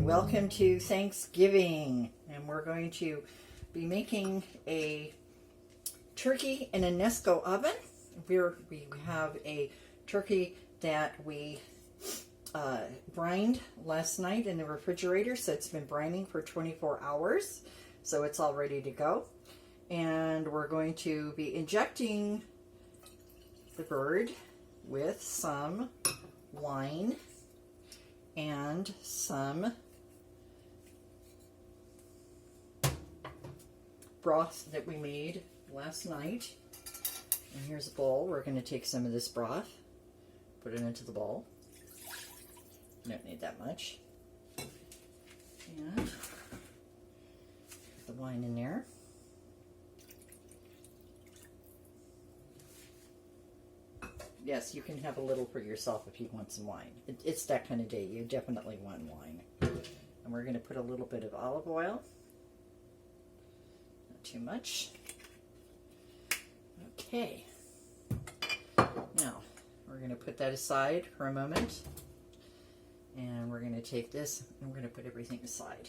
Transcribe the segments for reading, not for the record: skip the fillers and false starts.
welcome to Thanksgiving, and we're going to be making a turkey in a Nesco oven. We have a turkey that we brined last night in the refrigerator, so it's been brining for 24 hours, so it's all ready to go. And we're going to be injecting the bird with some wine and some broth that we made last night. And here's a bowl. We're going to take some of this broth, put it into the bowl. You don't need that much. And put the wine in there. Yes, you can have a little for yourself if you want some wine. It's that kind of day. You definitely want wine. And we're going to put a little bit of olive oil. Not too much. Okay. Now, we're going to put that aside for a moment. And we're going to take this and we're going to put everything aside.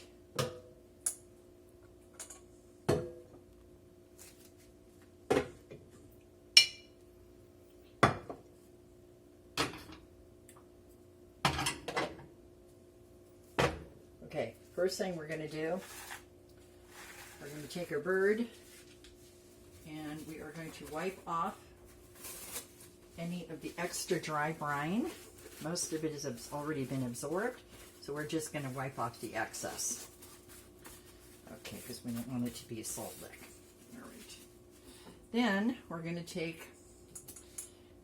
Okay, first thing we're going to do, we're going to take our bird and we are going to wipe off any of the extra dry brine. Most of it has already been absorbed, so we're just going to wipe off the excess. Okay, because we don't want it to be a salt lick. All right. Then we're going to take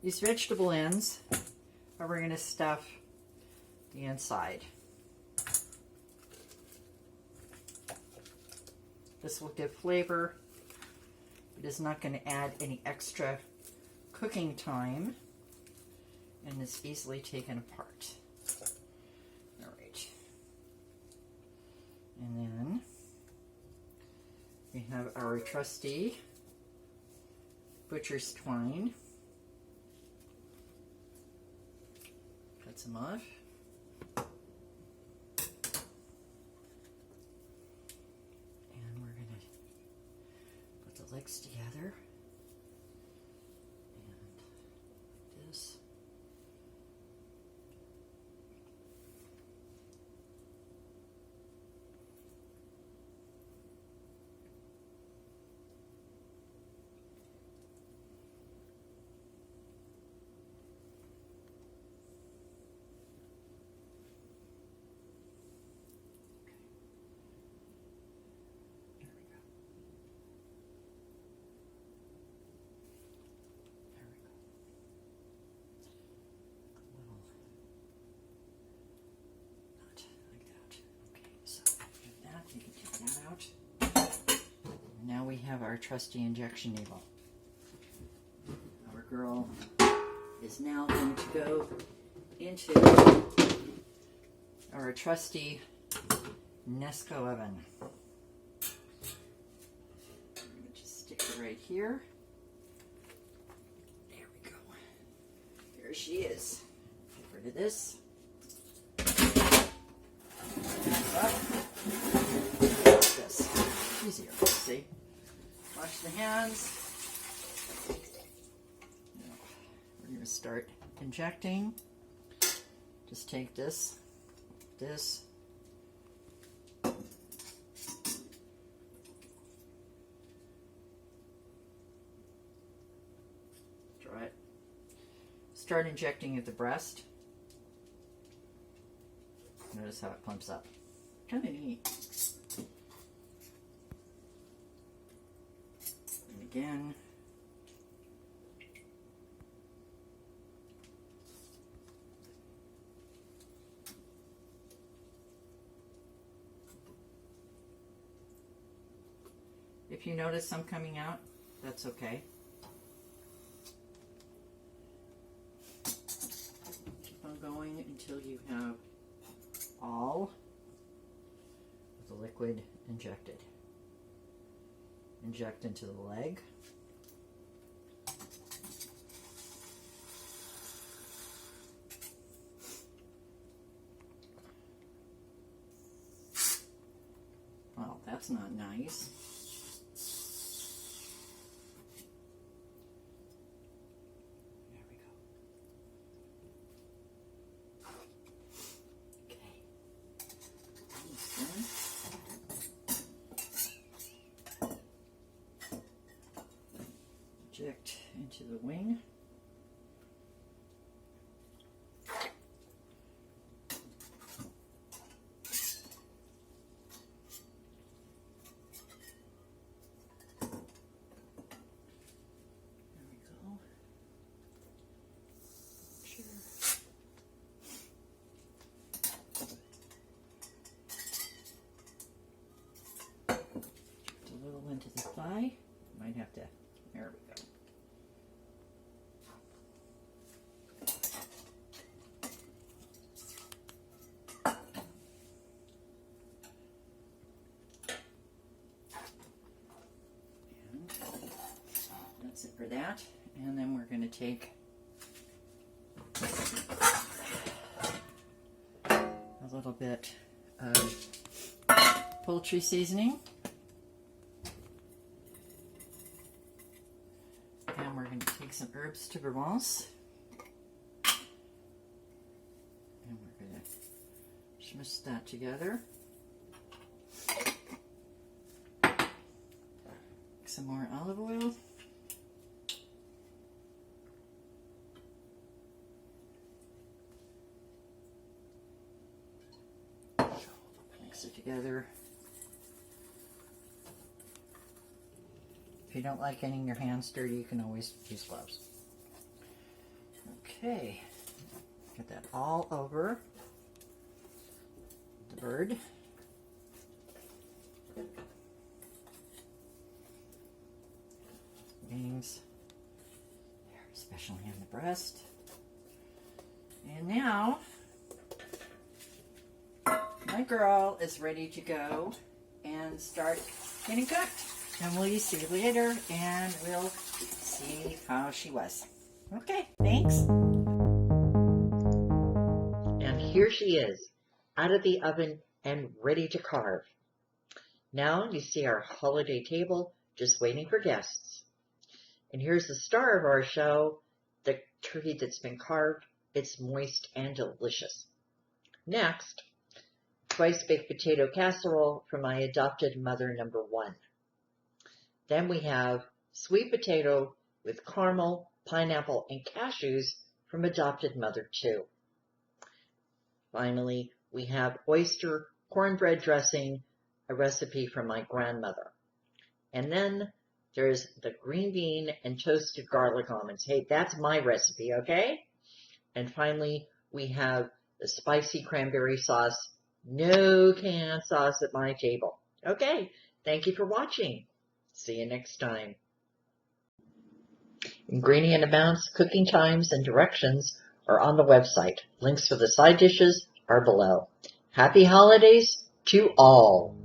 these vegetable ends and we're going to stuff the inside. This will give flavor. It is not going to add any extra cooking time, and it's easily taken apart. All right. And then we have our trusty butcher's twine. Cut some off. Legs together, and this. Now we have our trusty injection needle. Our girl is now going to go into our trusty Nesco oven. I'm going to just stick it right here. There we go. There she is. Get rid of this. Up. This. Easier, see? Wash the hands. Now, we're going to start injecting. Just take this, draw it. Start injecting at the breast. Notice how it plumps up. Kind of neat. Again. If you notice some coming out, that's okay. Keep on going until you have all of the liquid injected. Inject into the leg. that's not nice. There we go. Okay. Almost done. Inject into the wing. Into the thigh. Might have to, there we go. And that's it for that. And then we're going to take a little bit of poultry seasoning. Some herbs to Provence, and we're going to smush that together. Some more olive oil. Mix it together. If you don't like getting your hands dirty, you can always use gloves. Okay, get that all over the bird. Wings, there, especially on the breast. And now, my girl is ready to go and start getting cooked. And we'll see you later, and we'll see how she was. Okay, thanks. And here she is, out of the oven and ready to carve. Now you see our holiday table just waiting for guests. And here's the star of our show, the turkey that's been carved. It's moist and delicious. Next, twice baked potato casserole from my adopted mother #1. Then we have sweet potato with caramel, pineapple, and cashews from adopted mother 2. Finally, we have oyster cornbread dressing, a recipe from my grandmother. And then there's the green bean and toasted garlic almonds. Hey, that's my recipe, okay? And finally, we have the spicy cranberry sauce. No canned sauce at my table. Okay, thank you for watching. See you next time. Ingredient amounts, cooking times, and directions are on the website. Links for the side dishes are below. Happy holidays to all.